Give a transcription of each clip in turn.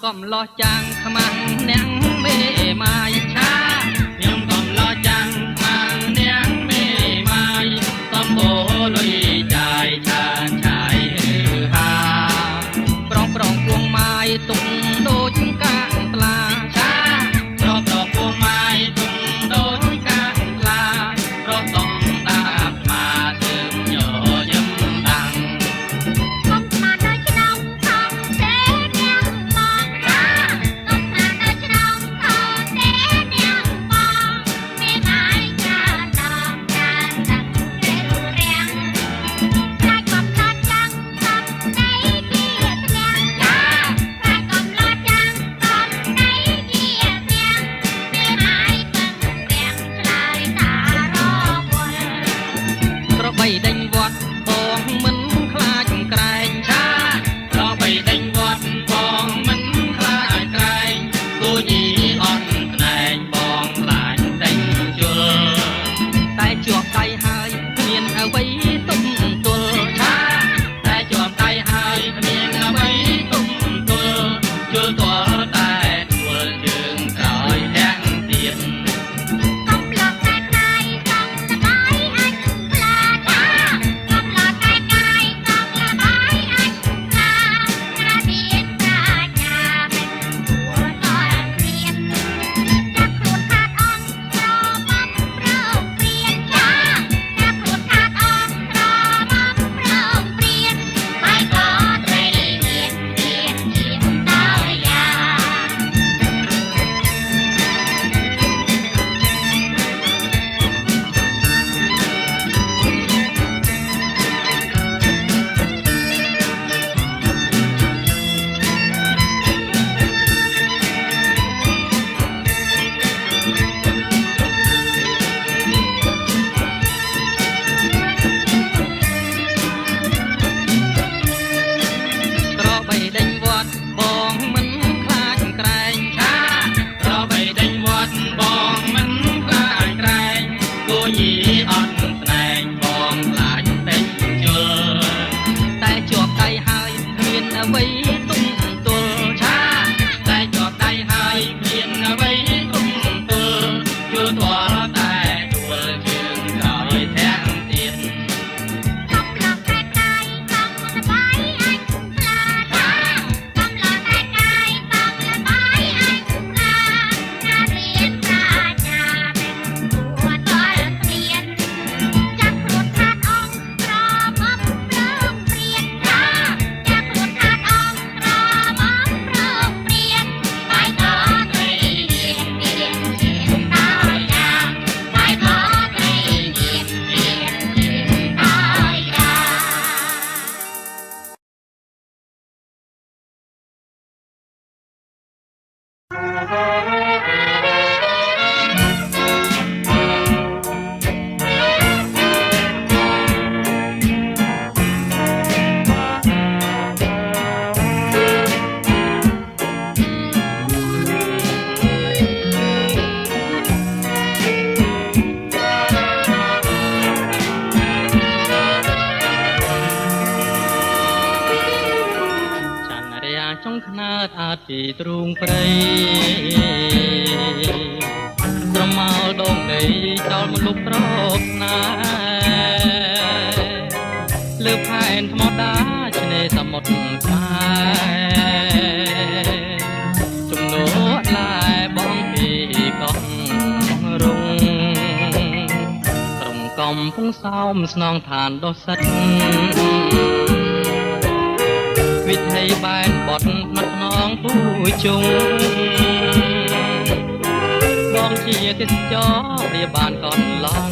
កំឡោះចាំងខ្មាំងនាងមេម៉ាយឆាខ្ញុំកំឡោះចាំងខ្មាំងនាងមេម៉ាយសំបូរលុយចាយឆានឆាយហាប្រងពួងម៉ាយទុកដូចកាំងថ្លាឆាប្រងពួងម៉ាយទុកដូចកាំងថ្លាប្រងតំតាបមកទើបញយឹមដាំងដេញវត្តបងមិនខ្លាចក្រែងឆាដល់បីដេញវត្តបងមិនខ្លាចក្រែងគូញីអត់ក្នែងបងខ្លាចដេញជលតែជាប់ដៃហើយគ្មានអ្វីទុំទល់ឆាតែជាប់ដៃហើយគ្មានអ្វីទុំទល់ជលទាល់តែទួលជើងក្រោយទាំងទៀតចុងខ្នាតអាចពីទ្រូងព្រៃស្រមោលដងដីចោលមកលុបត្រប់ណាលើផែនថ្មដាឆ្នេរសមុទ្រខ្មែរជំនួសឡាយបងពីកោះរុងក្រុមកំពុងសោមស្នងឋានដោះសិតវិធីបែនបត់មាត់ខ្នងពូជុងបងជាទេសចរវាបានកន្លង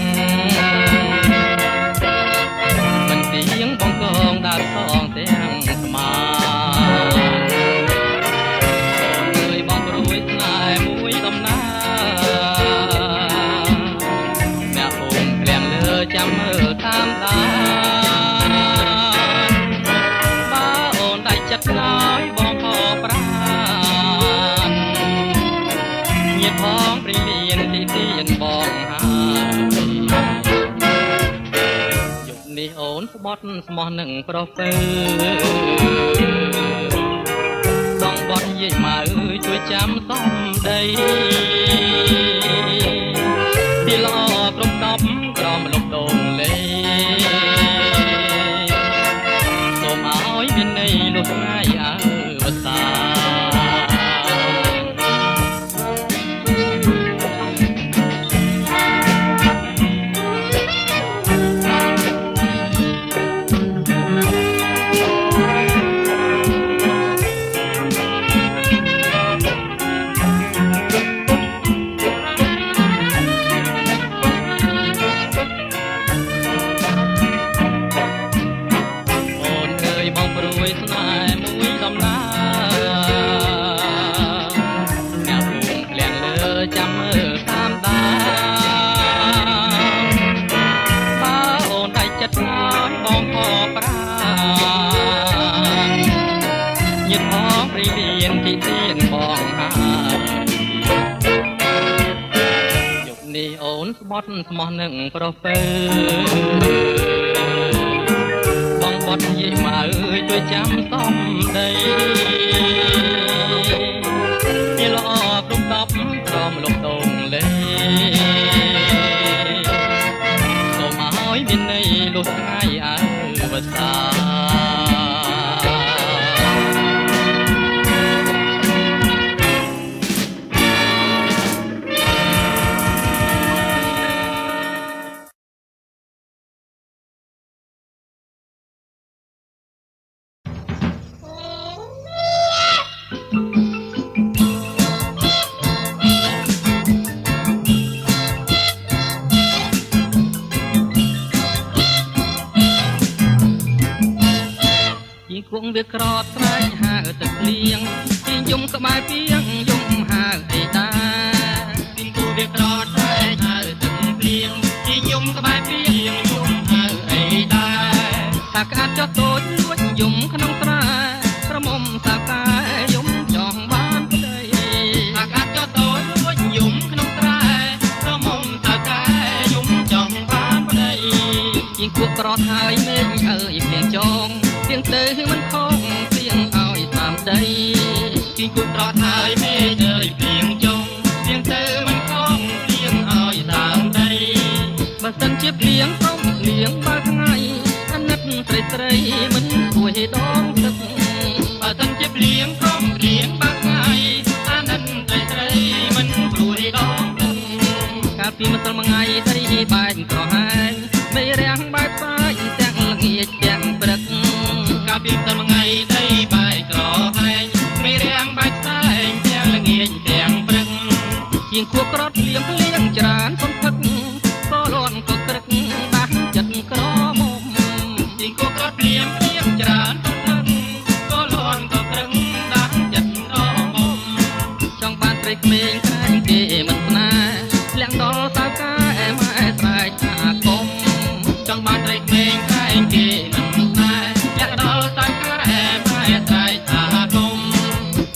មិនទៀងបងកងដើរសងទាំងស្មាអើយបងព្រួយស្នេហ៍មួយដំណើរអ្នកភូមិក្លៀងលើចាំមើលតាមដាចិត្តឡើយបងខប្រានញាតិផងព្រីលៀនទីទៀនបងហើយយប់នេះអូនស្បត់ស្មោះនឹងប្រពើបងបត់យ យាយម៉ៅជួយចាំសំដីទីល្អគ្រប់តបក្រមលំដងលេសូមឲ្យមានន័យលុះថ្ងៃអើវសាស្បត់ស្មោះនឹងប្រុសពើបងបត់យាយម៉ៅជួយចាំសំដីទីល្អគ្រប់តបក្រមលំដងលេសូមឲ្យមានន័យលុះថ្ងៃអើវសាគង់វាក្រតស្រែកហៅទឹកលៀងពីយំក្បែរពីងយំហៅអីតាពីគង់វាក្រតស្រែកហៅទឹកលៀងពីយំក្បែរពីងយំហៅអីតាតាក្អាត់ចុះតូចលួចយំក្នុងស្រែប្រមុំតាកាយំចង់បានប្តីតាក្អាត់ចុះតូចលួចយំក្នុងស្រែប្រមុំតាកាយំចង់បានប្តីជាងគួកក្រតហើយមេឃអើយភ្លៀងចងទៀងទៅមិនខំទៀងឲ្យតាមដីពីគូត្រត់ហើយមេឃអើយព្រៀងចុងទៀងទៅមិនខំទៀងឲ្យតាមដីបើសិនជាព្រៀងសុំព្រៀងបើថ្ងៃអាណិតស្រីមិនគួរដងទឹកបើសិនជាព្រៀងសុំព្រៀងបើថ្ងៃអាណិតស្រីមិនគួរដងទឹកកាលពីម្សិលមួយថ្ងៃត្រីបែកក្រហាញមេរាំងបែកស្បាយទាំងល្ងាចទាំងព្រឹកកាលពីម្សិលមួយថ្ងៃត្រីបែកក្រហាញមេរាំងបែកស្បាយទាំងល្ងាចទាំងព្រឹកជាងខួបក្រត់លៀងច្រើនសន្ធឹកក៏លន់ក៏ក្រឹកបាក់ចិត្តក្រមុំជាងខួបក្រត់លៀងច្រើនសន្ធឹកក៏លន់ក៏ក្រឹកបាក់ចិត្តក្រមុំចង់បានត្រីក្មេងក្រែងគេមិនស្នេហ៍លាក់ដល់សៅកាម៉ែស្រែកថាកុំចង់បានត្រីក្មេងក្រែងគេមិនស្នេហ៍លាក់ដល់សៅកាម៉ែស្រែកថាកុំ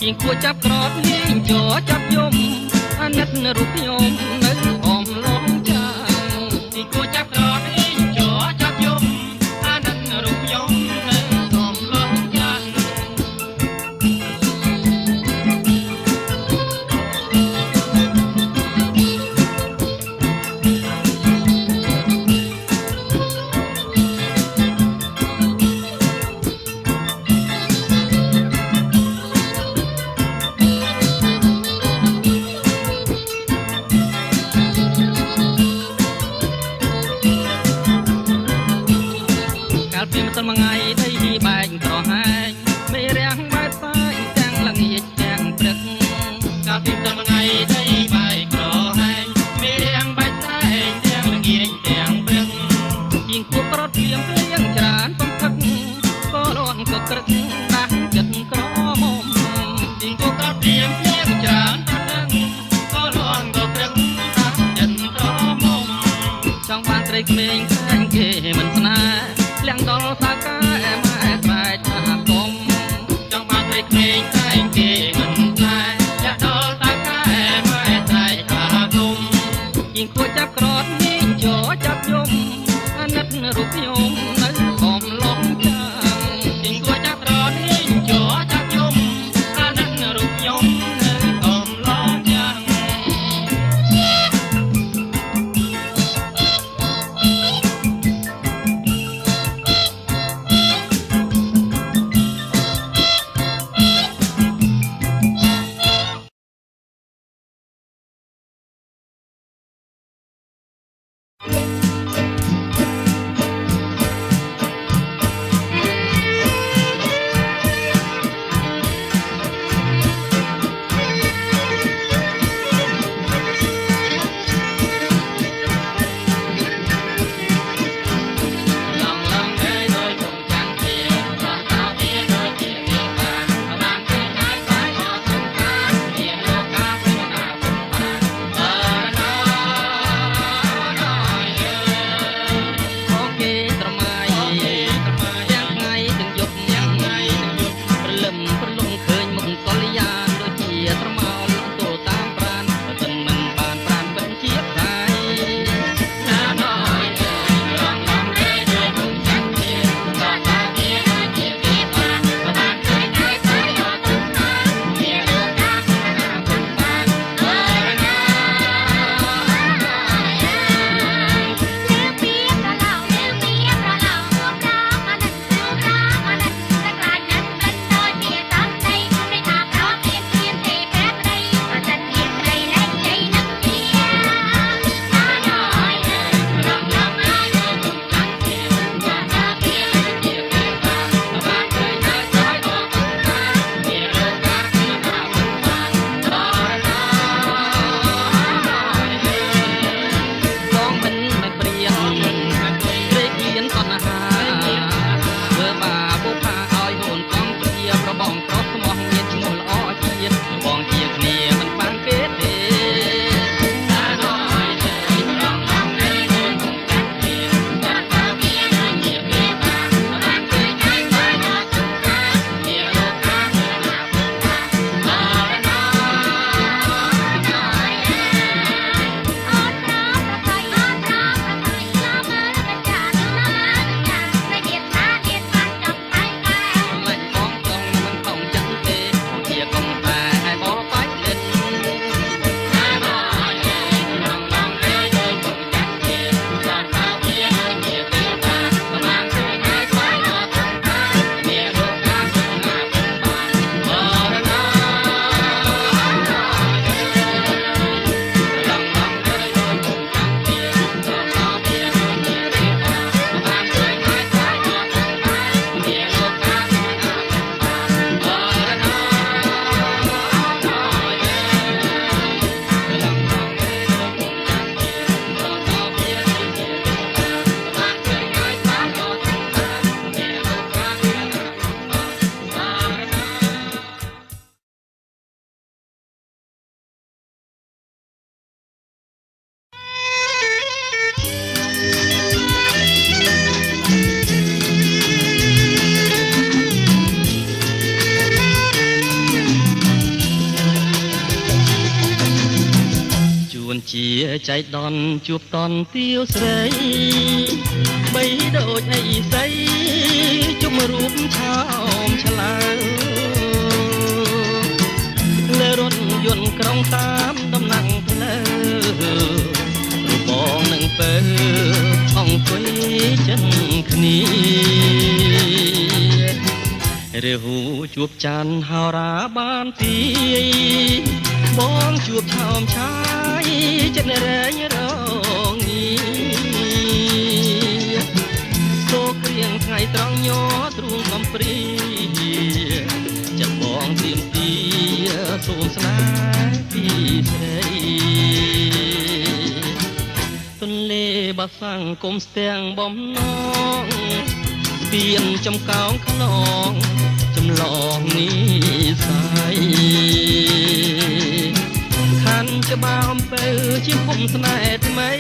ជាងខួបចាប់ក្រត់លៀងចោចាប់យំអាណិតរូបខ្ញុំនៅអមលំចាទីគួរចាប់ក្រត់អីចោចាប់យំអាណិតរូបខ្ញុំនៅអមលំចាពីម្សិលមួយថ្ងៃដីបែកក្រហាញមេរាំងបែកស្បាយទាំងល្ងាចទាំងព្រឹកកាលពីម្សិលមួយថ្ងៃដីបែកក្រហាញមេរាំងបែកស្បាយទាំងល្ងាចទាំងព្រឹកជាងខួបក្រត់លៀងច្រើនសន្ធឹកក៏លន់ក៏ក្រឹកបាក់ចិត្តក្រមុំជាងខួបក្រត់លៀងច្រើនសន្ធឹកក៏លន់ក៏ក្រឹកបាក់ចិត្តក្រមុំចង់បានត្រីក្មេងក្រែងគេមិនស្នេហ៍លាក់ដល់សៅកាម៉ែស្រែកថាកុំចង់បានត្រីក្មេងតែងគេមិនស្នេហ៍លាក់ដល់សៅកាម៉ែស្រែកថាកុំជាងគួរចាប់ក្រត់នាងចោចាប់យំអាណិតរូបខ្ញុំនៅអមលំចាជាងគួរចាប់ក្រត់នាងចោចាប់យំអាណិតរូបខ្ញុំ ចៃដន្យជួបតនទាវស្រីបីដូចអីសីជុំរូបឆោមឆ្លើលើរថយន្តក្រុងតាមដំណាំងផ្លូវរបងនឹងពើអង្គុយចិនគ្នារាហូជួបច័ន្ទហោរាបានទីបងជួបឆោមឆាយចិត្តរែងរងសូក្រៀងថ្ងៃត្រង់ញ័រទ្រូងកំព្រីចិត្តបងទៀមទីសូមស្នេហ៍ពីស្រីទន្លេបាសាំងគុំស្ទាំងបំណងស្ពានចំកោងខ្នងចម្លងនេះសាយខាន់ច្បាស់អំពើជាគុំស្នេហ៍ថ្មី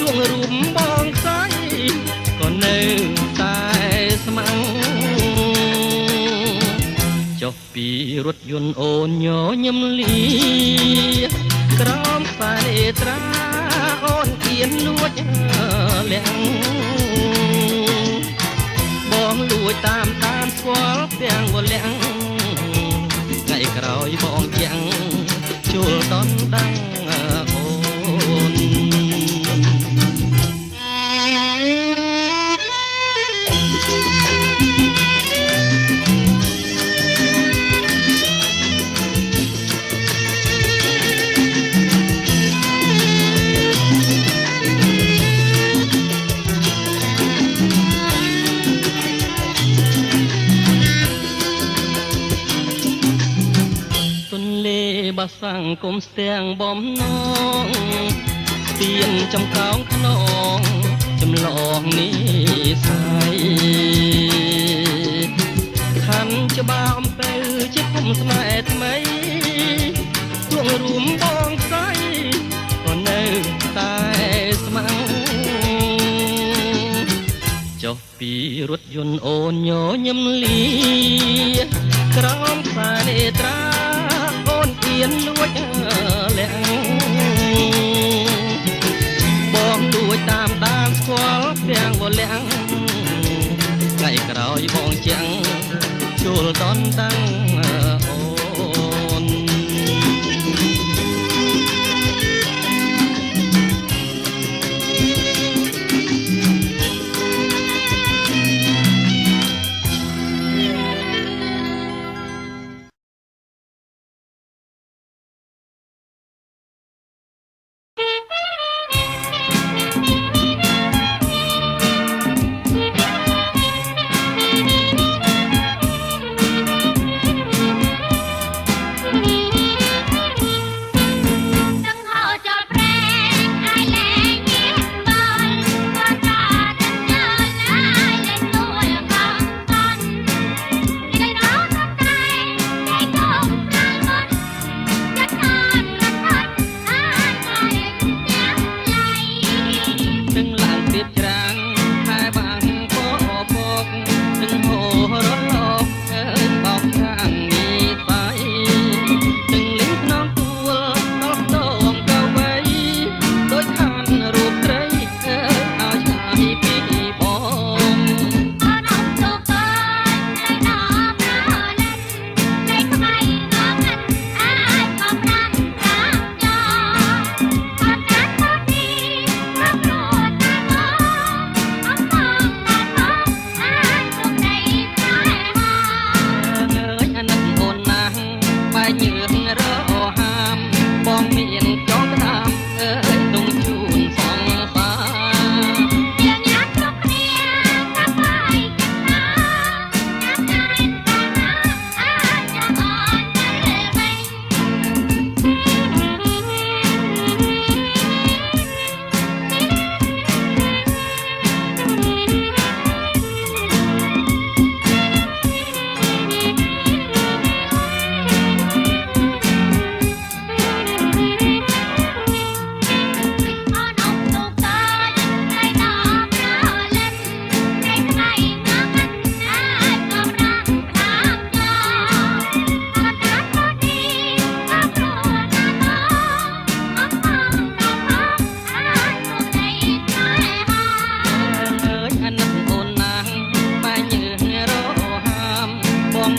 ទួងរូបបងខ្សែក៏នៅតែស្មាំងចុះពីរថយន្តអូនញញឹមលីក្រោមខ្សែត្រាអូនគៀនលួចលាក់បងលួចតាមស្គាល់ទាំងវលាក់ថ្ងៃក្រោយបងជាងជួលដនដាំងអូនបាសាំងគុំស្ទាំងបំណងស្ពានចំកោងខ្នងចម្លងនេះសាយខាន់ច្បាស់អំពើជាគុំស្នេហ៍ថ្មីទួងរួមបងស្រីក៏នៅតែស្មាំងចុះពីរថយន្តអូនញញឹមលីក្រោមខ្សែនេត្រាអូនគៀនលួចលាក់បងលួចតាមដានស្គាល់ទាំងវលាក់ថ្ងៃក្រោយបងជាងជួលដនដាំងអូន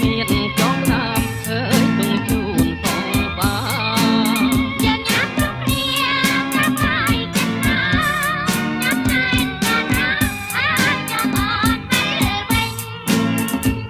មានចង់ដាំអើយទុំជូនសងបាយើងញ៉ាំគ្រប់គ្នាតាមហើយចិត្តណាញ៉ាំតែតាមណាអាចចាំអត់ពេលវិញ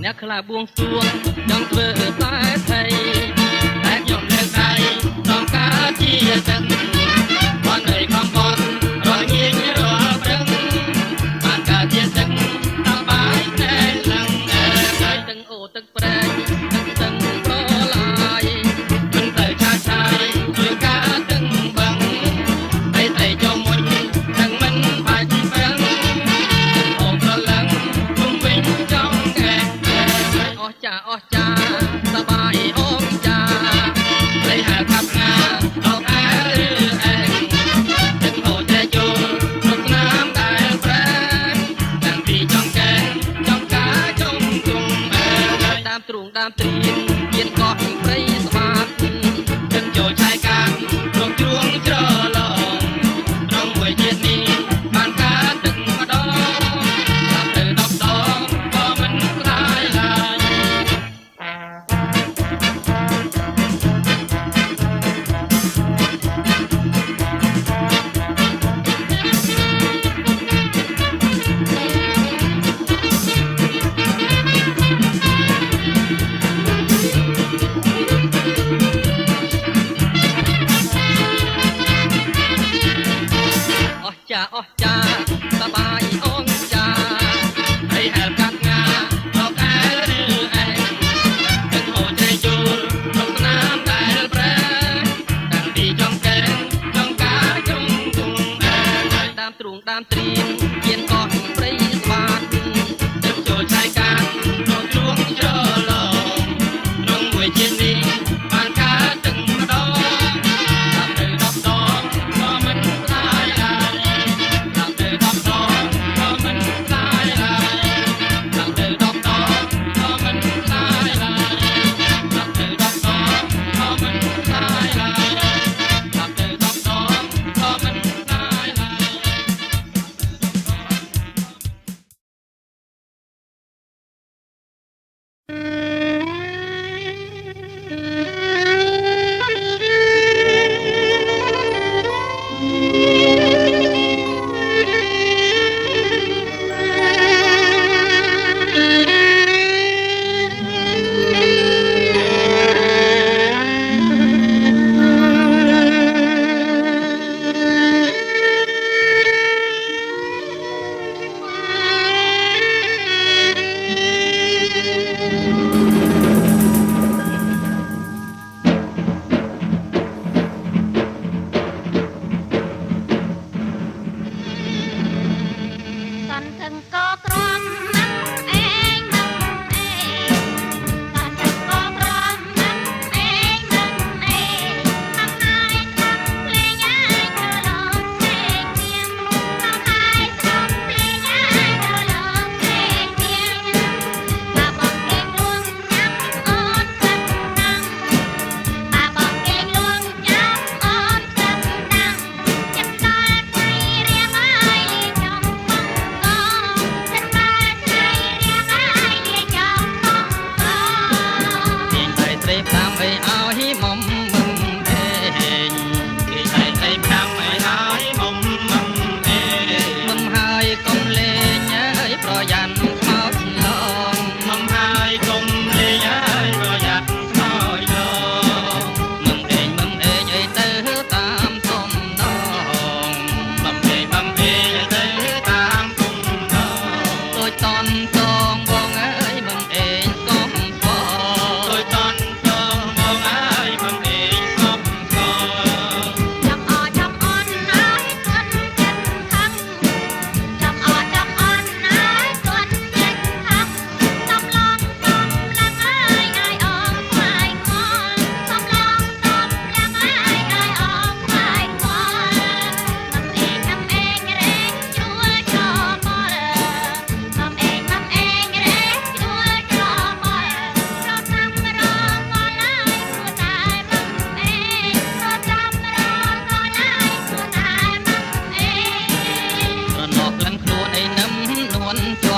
អ្នកខ្លះបួងសួងចង់ធ្វើតែថៃតែខ្ញុំលើកដៃต้องការជាទឹកបានឲ្យខំបន់រយងាយរាល់ព្រឹងបានការជាទឹកដល់បាយតែឡើងហើយទឹកអូទឹកប្រែងទឹកទឹកប្រឡាយមិនទៅឆាឆាយជួយការទឹកបឹងតែតែចុំមុញទឹកមិនបាច់ប្រឹងអូនប្រឡឹងជុំវិញចង់កែអស់ចាអស់ចាសបាយអូនចាលេហៅកាប់ណាដល់អែឬអែងទឹកអូនតែចូលរត់ណាមដែលប្រែតាំងពីចង់កែចង់ការចង់គុំដើមទ្រូងដើមត្រៀមមានកោះព្រៃស្វាតទឹកចូលឆាយកាងរងជ្រួងច្រឡងរងមួយជាតិនេះបានការទឹកម្ដងតាមទៅ10ដងក៏មិនស្ដាយឡើយអស់ចាអស់ចាសបាយអូនចាហើយហែលកាត់ងាដល់អែឬអែងទឹកអូនใจចូលក្នុងស្នាមដែលប្រែតាំងពីចង់កែចង់ការជុំគុំដើមទ្រូងដើមត្រៀមមានកោះព្រៃស្វាតទឹកចូលឆាយកាងរងជ្រួងច្រឡងរងមួយជាតិនេះបានការទឹកម្ដងតាមទៅ10ដងក៏មិនស្ដាយឡើយតាមទៅ10ដងក៏មិនស្ដាយឡើយតាមទៅ10ដងក៏មិនស្ដាយឡើយតាមទៅ10ដងក៏មិនស្ដាយឡើយតាមទៅ10ដងក៏មិនស្ដាយឡើយ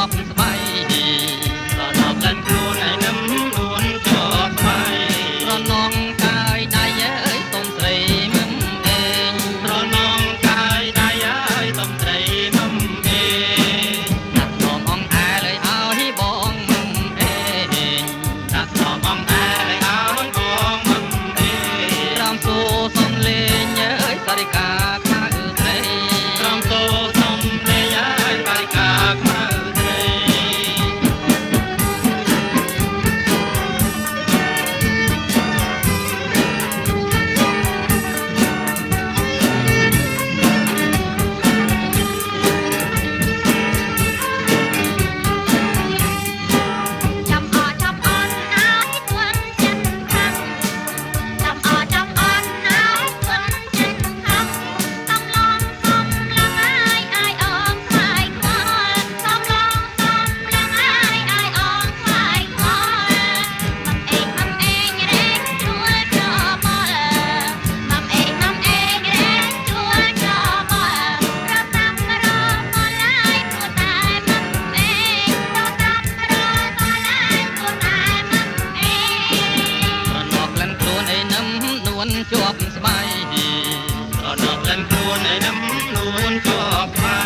ប់ស្បៃរនប់លិនខ្លួនឯនឹមនួនជាប់ស្បៃរនងកាយដៃអើយសុំស្រីមឹមអេងរនងកាយដៃអើយសុំស្រីមឹមអេងដាក់នំអងអែលើឲ្យបងមឹមអេងដាក់នំអងអែលើឲ្យបងមឹមអេងរំសូសុំលេងអើយសារិកាខ្មៅស្រីរំសូសុំលេងអើយសារិកាខ្មៅស្រីចាំអចាំអន់ឲ្យទួនចិត្តខាងចាំអចាំអន់ឲ្យទួនចិត្តខាងសំឡងសំឡងអាយអងស្វាយខ្វល់សំឡងសំឡងអាយអងស្វាយខ្វល់ម៉ាំអេងរែងជួលចោលម៉ាំអេងរែងជួលចោលរតាមរមឡាយពួតតែម៉ាំអេងរតាមរមឡាយពួតតែម៉ាំអេង រនប់លិនខ្លួនឯនឹមនួនជាប់ស្បៃរនប់លិនខ្លួនឯនឹមនួនជាប់ស្បៃ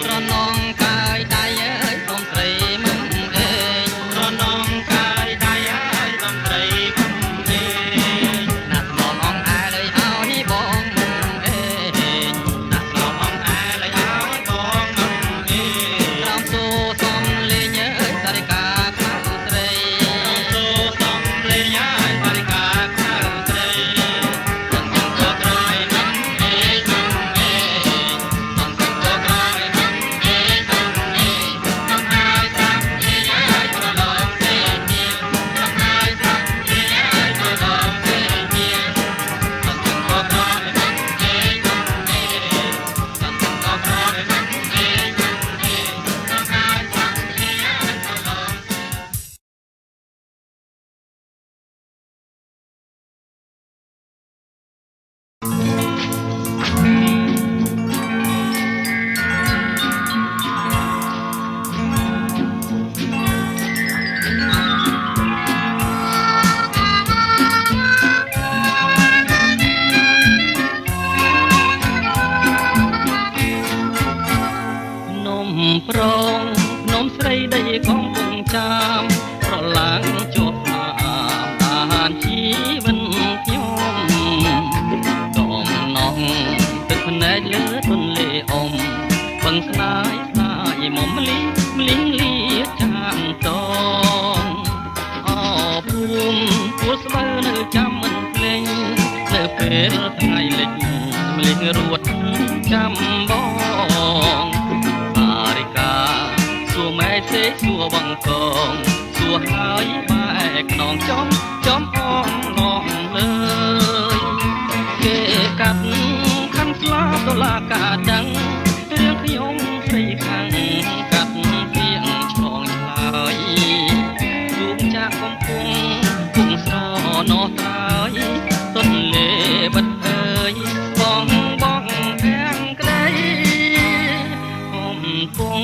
រនងកាយដៃអើយសុំស្រីមឹមអេងរនងកាយដៃអើយសុំស្រីមឹមអេងដាក់នំអងអែលើឲ្យបងមឹមអេងដាក់នំអងអែលើឲ្យបងមឹមអេងរំសូសុំលេងអើយសារិកាខ្មៅស្រីរំសូសុំលេងអើយសារិកាខ្មៅស្រីសំចង់ក៏ក្រោយមឹមអេងមឹមអេងសំចង់ក៏ក្រោយមឹមអេងមឹមអេងសំហើយស្រាប់លេងអើយប្រឡងទេទៀងសំហើយស្រាប់លេងអើយប្រឡងទេទៀងសំចង់ក៏ក្រោយមឹមអេងមឹមអេងសំចង់ក៏ក្រោយមឹមអេងមឹមអេងសំហើយស្រាប់លេងអើយប្រឡង នំប្រងនំស្រីដីកំពុងចាំប្រឡាំងជាប់អាហានជីវិតខ្ញុំដំណងទឹកភ្នែកលើទន្លេអមបឹងស្នាយស្នាយមុំមលីលីចាងតងអភូមិពួស្បើនៅចាំមិនភ្លេងនៅពេលថ្ងៃលិចម្លេះរួតចាំបងសារិកាសួរម៉ែសេសួរបងកងសួរហើយបែកខ្នងចំអងងងលើយគេកាត់ខាន់ស្លាដុល្លារកាដឹងរឿងខ្ញុំស្រីខាងកាត់ពីងឆ្លងឆ្លើយទូកចាក់កំពុងពុងស្រណោះត្រើយទន្លេបិទអើយបងខាងក្ដីកំពុង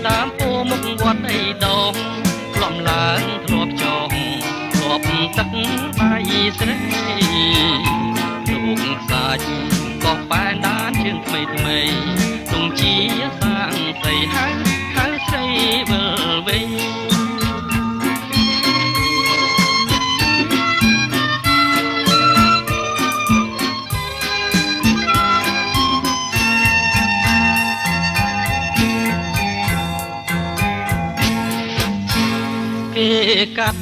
ដើមពោមុខវត្តអីដងក្លំឡើងធ្លាប់ចងធ្លាប់ទឹកបាយស្រីរូបខ្សាច់ក៏បែនដានជើងថ្មីទងជាសាងស្រីហៅស្រីវិលវិញ គេកាត់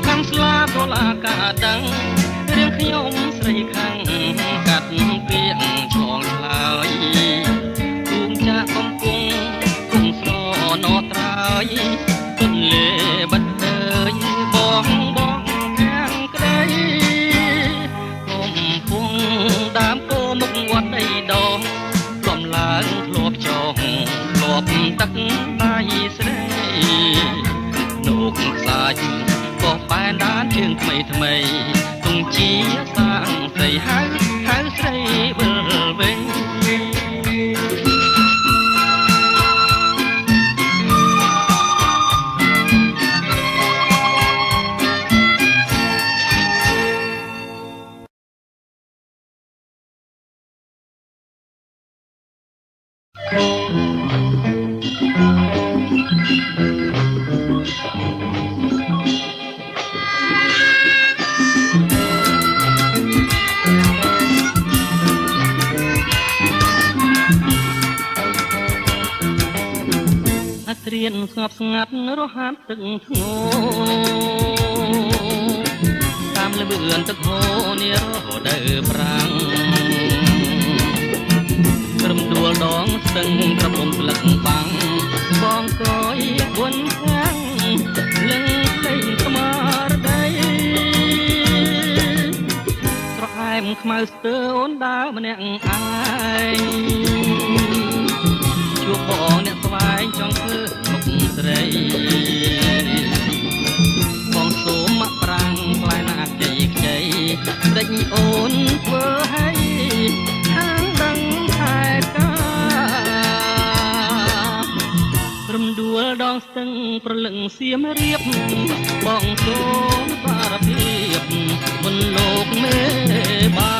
ខាងស្លាដុល្លារកាដឹងរឿងខ្ញុំស្រីខាងកាត់ពីងឆ្លងឆ្លើយទូងចាក់កំពុងគុំស្រណោះត្រើយទន្លេបិទអើយបងខាងក្ដីកំពុងដើមពោមុខវត្តដីដងក្លំឡើងធ្លាប់ចងធ្លាប់ទឹកដៃស្រីនូកខ្សាច់ក៏បែនដានជើងថ្មីទងជាសាងស្រីហៅស្រីវិលវិញ អ រៀនស្ងប់ស្ងាត់រហ័សទឹកធ្ងោតាមលឿនទឹកហូរនារដូវប្រាំងត្រឹមដួលដងស្ទឹងប្រពំស្លឹកបាំងបងកយគុនខាំងលឹងភ្លេងស្មារតីស្រអែមខ្មៅស្ទើអូនដើរម្នាក់ឯងជួបបងអ្នកស្វែងចង់ធ្វើមុខស្រីបងសូមមកប្រាំងផ្លែណាខ្ចីខ្ចីដេញអូនធ្វើឲ្យខាងដឹងខែការំដួលដងស្ទឹងប្រលឹងសៀមរៀបបងសូមសារភាពមុនលោកមេបា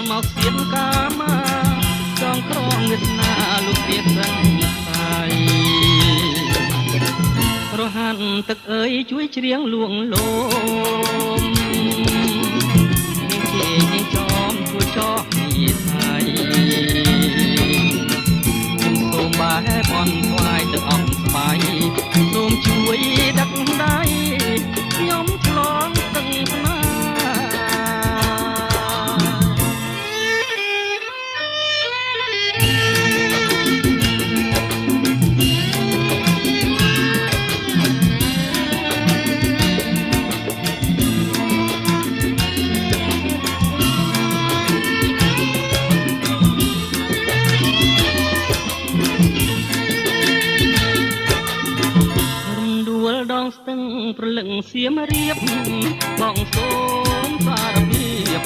មកសៀនកាមាចងក្រងវាសនាលោកព្រាបសឹងសាយរហានទឹកអើយជួយច្រៀងលួងលោមនាងជេនាងចោមជួយចោពីសាយខ្ញុំសូមបែបនថ្វាយទឹកអប់ស្បាយសូមជួយដឹកដៃខ្ញុំឆ្លងស្ទឹងស្នាស្ទឹងប្រលឹងសៀមរៀបបងសូមសារភាព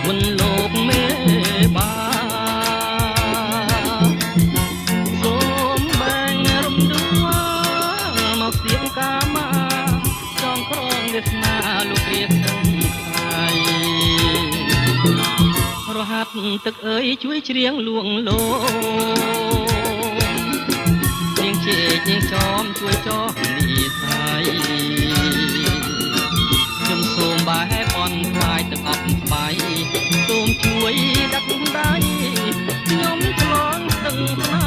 មុនលោកមេបាសូមបែងរំដួលមកសៀមកាមាចងក្រងវាសនាលោកព្រាបសឹងសាយរហាត់ទឹកអើយជួយច្រៀងលួងលោនាងជេកនាងចោមជួយចោនីសាយខ្ញុំសូមបែបនថ្វាយទឹកអប់ស្បាយសូមជួយដឹកដៃខ្ញុំឆ្លងស្ទឹងស្នា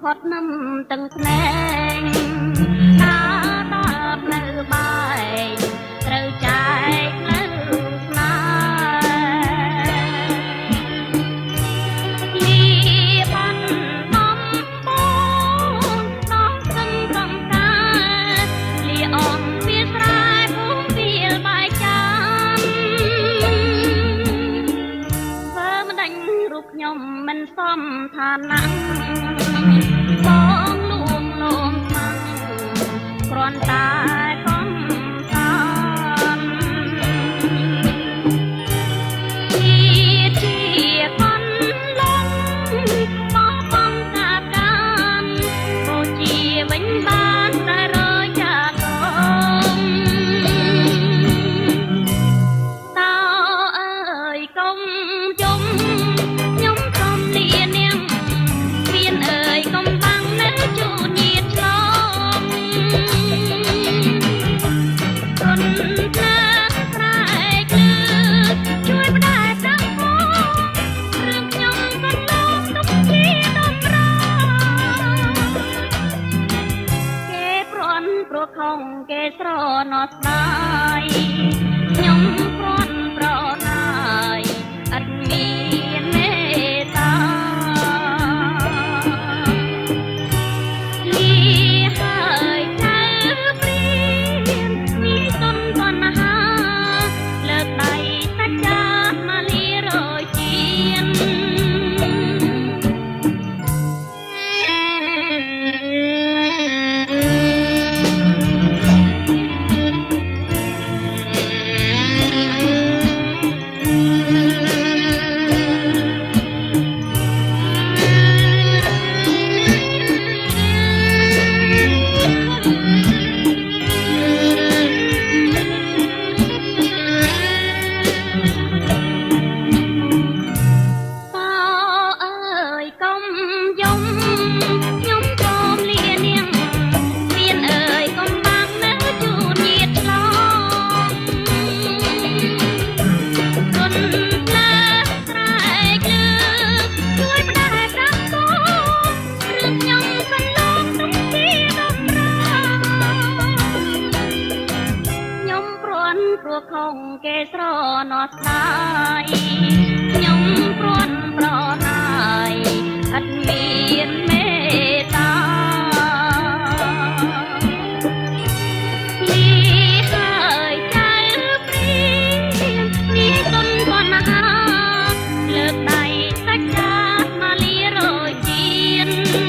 ផុតនឹមទាំងស្នេហ៍តាដល់នៅបាយត្រូវចែកនៅស្នេហ៍លីបានបំបងដល់សឹងកំកាលីអងវាស្រែភូមិវាលបាយចានធ្វើមិនដាញ់រូបខ្ញុំមិនសមឋានៈបងលួងលោមខ្មាំងគ្រាន់តែកំសាន្តជាកូនលងបងបងកាកានបូជាវិញបានតែរយចាកងតើអើយកុំជុំខ្ញុំសុំលានាងមានអើយកុំបាំងនៅជួនញាតឆ្លងគុណណាស្រែកលឺជួយផ្ដែផ្ដាំផងរឿងខ្ញុំក៏លងទុកជាដំរគេព្រាន់ព្រោះខំគេស្រណោះស្ដាយខ្ញុំព្រាន់ប្រណាយអត់មានមេត្តាលីហើយទៅព្រៀនមានទុនបនហាលើកដៃសាច់ចាមកលីរយជាន ខុងគេស្រណោះស្ដាយខ្ញុំព្រួនប្រណាយឥតមានមេត្តានេះហើយចៅព្រាមនេះទុនបណ្ហាលើកដៃសាច់ចាតមកលីរយជាតិ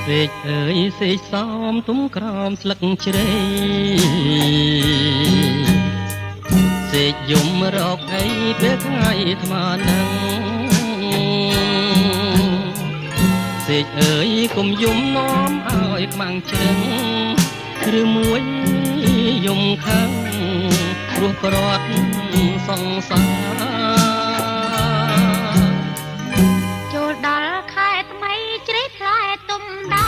សេកអើយសេកសមទុំក្រោមស្លឹកជ្រៃសេកយំរកអីពេលថ្ងៃថ្មនឹងសេកអើយកុំយំនាំឲ្យខ្មាំងជ្រឹងឬមួយយំខឹងព្រោះប្រត់សង្សារចូលដល់ខែថ្មីជ្រៃផ្លែទុំដា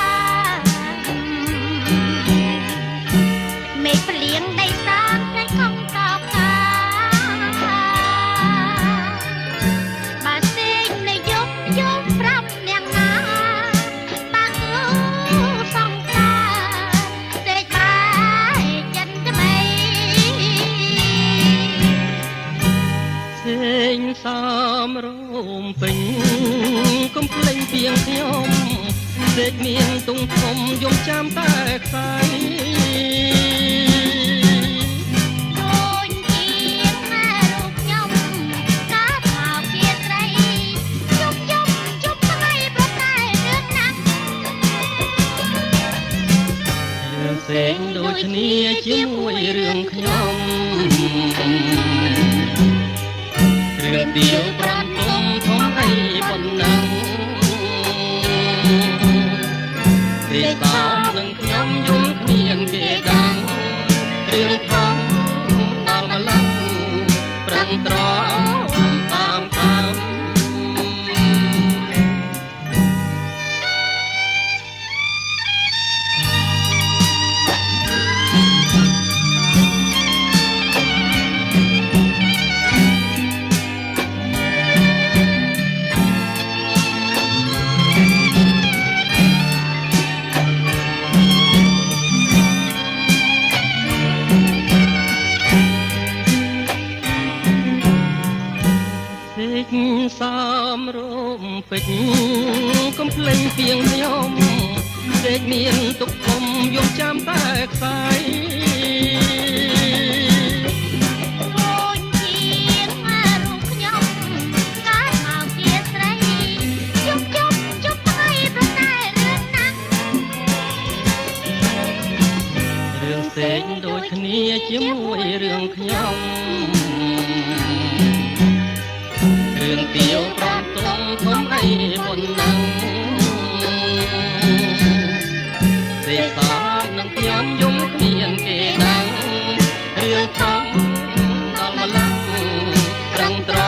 កមានទុំធំយំចាំតែខ្សែដូចជាម៉ែរូបខ្ញុំកើតមកជាស្រីជប់ថ្ងៃប្រតែរឿងណាស់រឿងផ្សេងដូចគ្នាជាមួយរឿងខ្ញុំរឿងទៀវប្រាំទុំធំអីប៉ុណ្ណឹងទេតោនឹងខ្ញុំយំគ្មានគេដឹងរឿងខំដល់ម្លឹងប្រឹងត្រតាមសំរូមពេជ្រកំភ្លេងពីងខ្ញុំពេកមានទុកគុំយំចាំតែខ្សែដូចជាម៉ែរូបខ្ញុំកើតមកជាស្រីជប់ថ្ងៃប្រតែរឿងណាស់រឿងផ្សេងដូចគ្នាជាមួយរឿងខ្ញុំរឿងទៀវប្រំទុំធំអីប៉ុណ្ណឹងទេសានឹងខ្ញុំយំគ្មានគេដឹងរឿងខំដល់ម្លឹងប្រឹងត្រ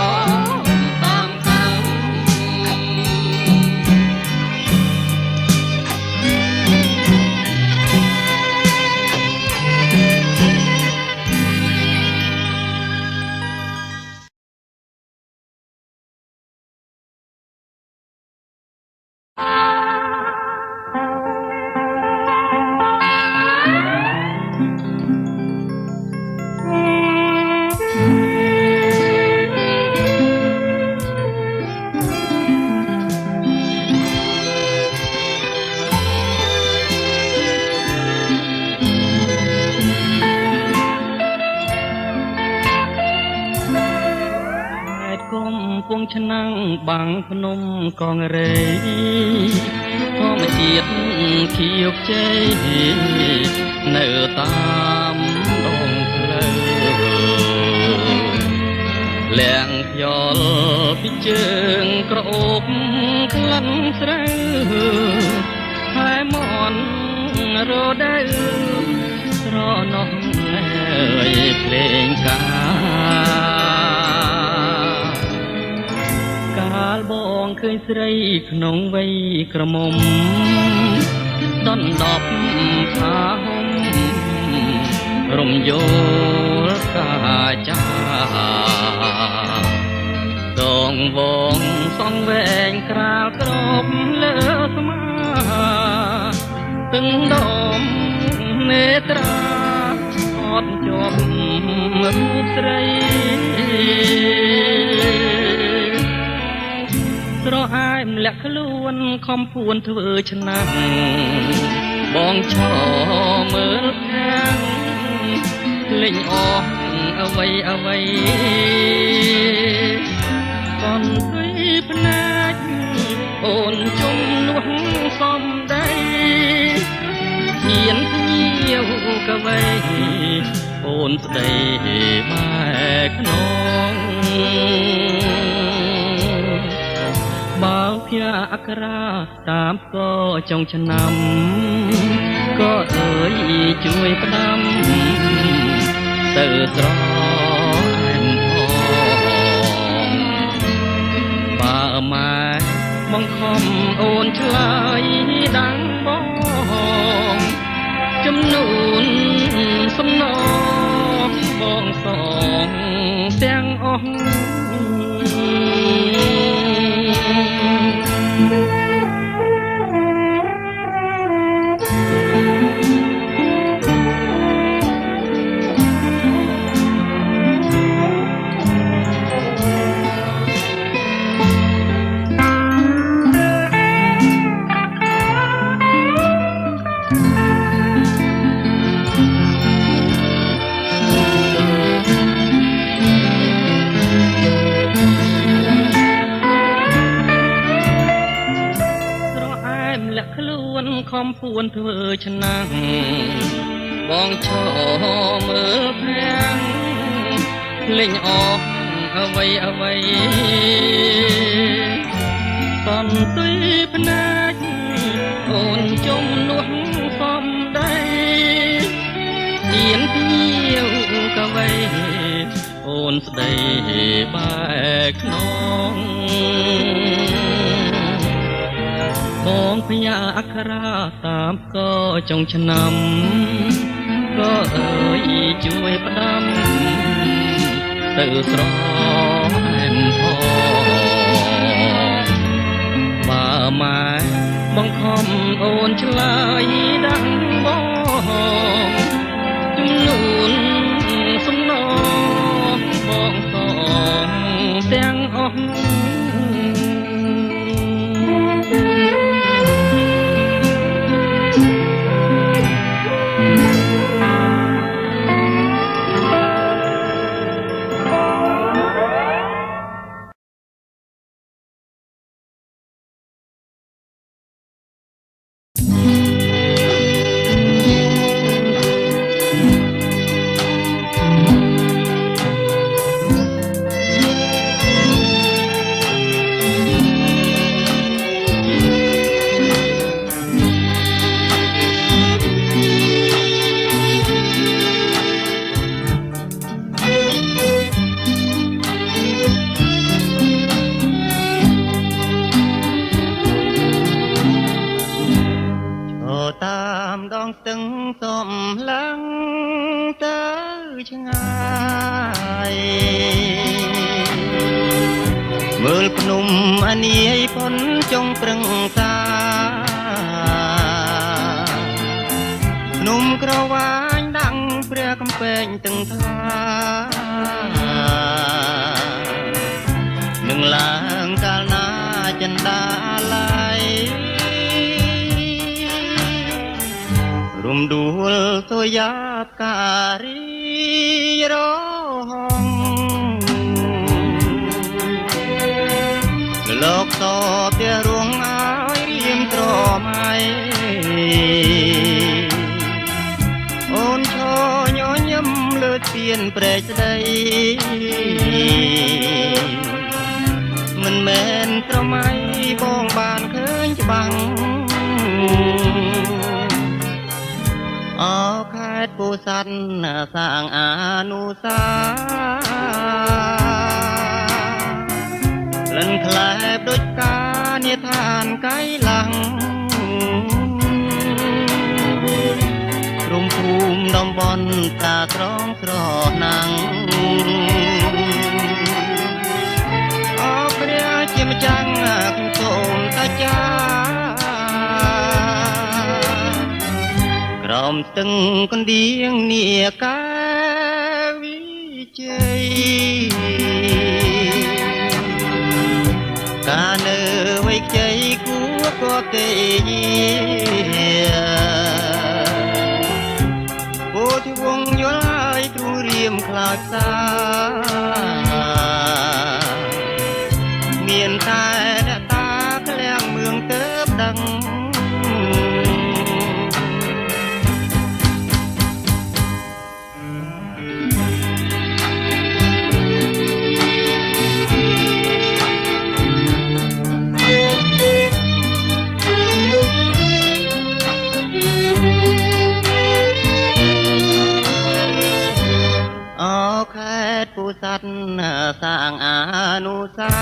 តាមពងឆ្នាំងបាំងភ្នំកងរេធម្មជាតិខៀវខ្ចីនៅតាមដងផ្លូវលៀងខ្យល់ពីជើងក្រអូបក្លិនស្រូវហើយមន់រដូវស្រណោះហើយភ្លេងកាលបងឃើញស្រីក្នុងវ័យក្រមុំដណ្ដប់ផាហុំរំយល់កាចាដងវងសងវែងក្រាលក្របលើស្មាទឹងដមនេត្រាអត់ជាប់រូបស្រីស្រអាយម្លាក់ខ្លួនខំពួនធ្វើឆ្នាំបងឈរមើលខាងលេងអស់អ្វីកូនស្រីភ្នែកអូនជុំនោះសំដីហ៊ានភ្ញៀវកវៃអូនស្ដីបែកខ្នងបើភ័ក្រអក្រាតាមក៏ចុងឆ្នាំក៏អើយជួយផ្ដាំទៅស្រែមផងបើម៉ែបង្ខំអូនឆ្លើយដាំងបងចំនួនសំណងបងសងទាំងអស់ ពួនធ្វើឆ្នាំងបងឈរមើលភាំងលេងអស់អ្វីអ្វីតន្ទុយភ្នែកអូនចំនួនសំដីទៀនទៀវកវីអូនស្ដីបែកខ្នងបងផ្ញើអក្សរាតាមក៏ចុងឆ្នាំក៏អើយជួយផ្ដាំទៅស្រែមផងបើម៉ែបង្ខំអូនឆ្លើយដឹងបងជំនួនសំណងបងសងទាំងអស់មើលភ្នំអានាយផុនចុងប្រឹងតាភ្នំក្រវាញដាំងព្រះកំពែងទឹងថ្លានឹងឡើងកាលណាចិន្តាឡៃរំដួលសូយ៉ាបការីរងលោកតពរងឲ្យរៀងត្រមៃអូនឈរញញឹមលើទៀនព្រែកស្ដីមិនមែនត្រមៃបងបានឃើញច្បាំងអខេត្តពោធិ៍សាត់សាងអនុសាលិនក្លែបដូចការនិឋានកៃឡាំងក្រុមភូមិតំបន់តាត្រង់ស្រណាំងអរព្រះជាម្ចាំងសូមតាចាក្រោមស្ទឹងកណ្ដៀងនាកាវិជ័យការនៅវ័យខ្ចីគួរក៏ទេពោធិវង្សយល់ហើយទ្រូរៀមខ្លោចផ្សាមានតែអ្នកតាក្លៀងមឿងទៅដឹងពោធិ៍សាត់សាងអនុសា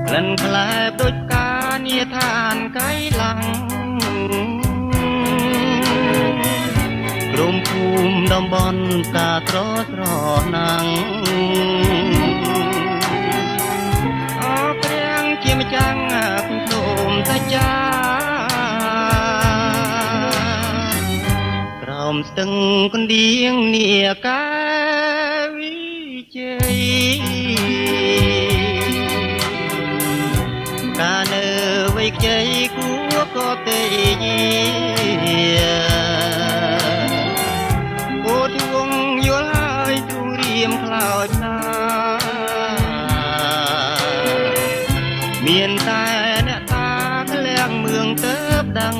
ក្លិនក្លែបដូចការនិឋានកៃឡាំងក្រុមភូមិតំបន់ការត្រស្រណាំងអរព្រះជាម្ចាំងសូមតាចាស្ទឹងកណ្ដៀងនាកាវិជ័យការនៅវ័យខ្ចីគួរក៏ទេពោធិវង្សយល់ហើយទ្រូរៀមខ្លោចណាមានតែអ្នកតា ដឹង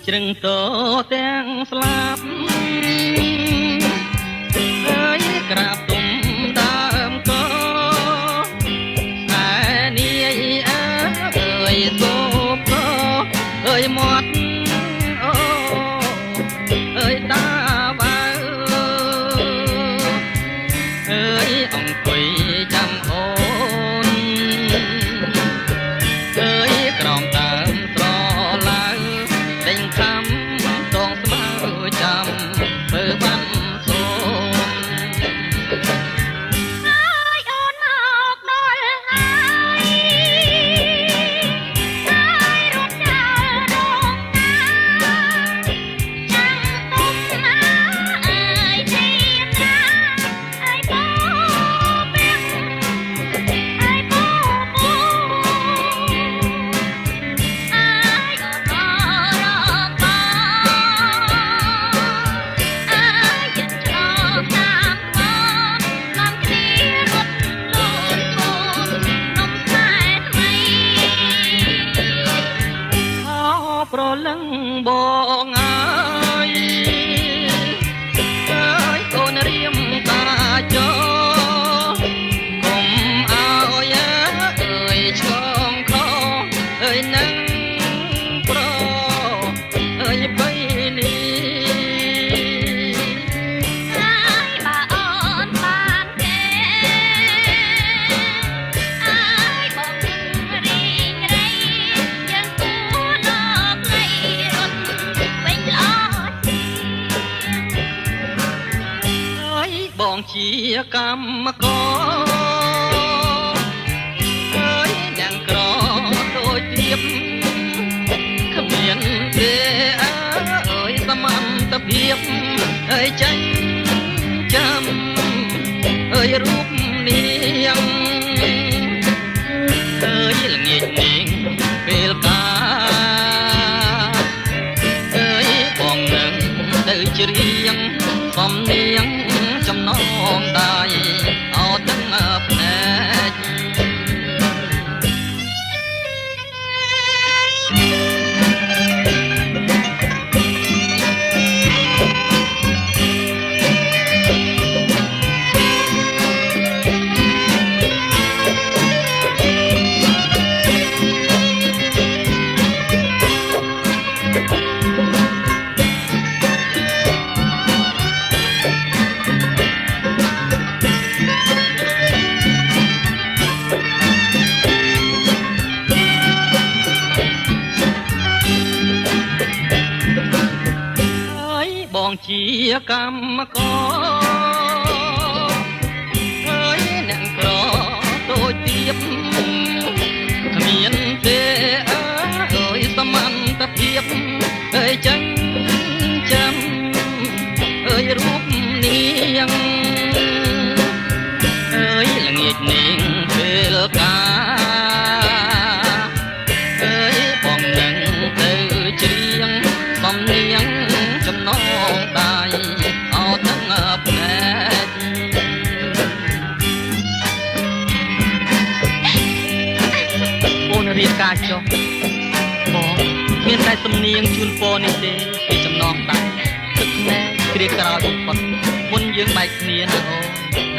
ជ្រឹងតទាំងស្លាប់ហើយក្រាបទុំដើមកតែនាយអើយសូបអើយមាត់អូអើយតាបើអើយអង្គុយចាំអូនអើយក្រំដើមស្រឡាវដេញខំតងស្មៅចាំធ្វើបានសូនហើយអូនមកដល់ហើយហើយរត់ចោលរងណាចាំទុំណាអើយទីណាអើយបោពេញអើយបោបោអើយអូនមករកបោអើយចិត្តឆ្លងតាមមកនាំគ្នារត់លូនឈូននំខ្សែថ្មីអោប្រលឹងបងអើយអើយកូនរៀមតាចោកុំអើយអើយឆ្លងខអើយនឹងប្រអើយបីនេះ ហើយបើអូនបានទេហើយបងរីងរៃយើងគួរដល់ផ្លៃរត់វិញល្អជាង ហើយបងជាកម្មករហើយយ៉ាងក្រដូចទៀបគ្មានទេអើយសមត្ថភាពហើយចាញ់ចាំអើយរូបនាងអើយល្ងាចនាងពេលកាអើយបងនឹងទៅច្រៀងសំនៀងចំណងដៃអោទាំងភ្នែកហើយបងជាកម្មករហើយអ្នកក្រដូចទៀបគ្មានទេអើយសមត្ថភាពអើយចាញ់ចាំអើយរូបនាងអើយល្ងាចនាងពេលកាអើយបងនឹងទៅច្រៀងសំនៀងចំណងដៃអោទាំងភ្នែកអូនរៀបការចុះបងមានតែសំនៀងជូនពរនេះទេពីចំណងដៃទឹកភ្នែកគ្រាក្រោយបំផុតមុនយើងបែកគ្នាណាអូន